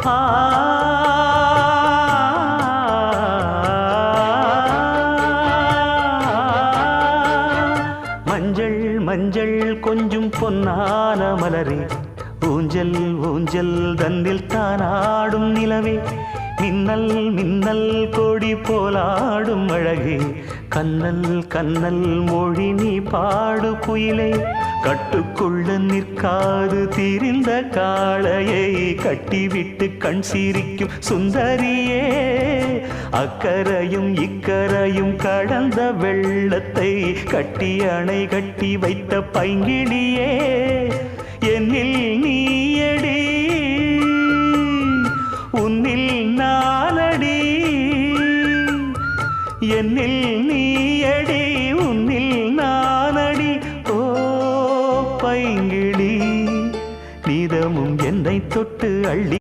ஆ மஞ்சள் மஞ்சள் கொஞ்சம் பொன்னான மலரே ஊஞ்சல் ஊஞ்சல் தன்னில் தானாடும் நிலவே மின்னல் மின்னல் கொடி போலாடும் அழகே கண்ணல் கண்ணல் மொழி நீ பாடு குயிலே கட்டுக்குள்ள நிற்காது தீரிந்த காளையை கட்டிவிட்டு கண் சிரிக்கும் சுந்தரியே அக்கரையும் இக்கரையும் கடந்த வெள்ளத்தை கட்டி அணை கட்டி வைத்த பைங்கிளியே என்னில் நீயடி உன்னில் நானடி என்னில் நீயடி உன்னில் நானடி ஓ பைங்கிளி நீதமும் என்னை தொட்டு அள்ளி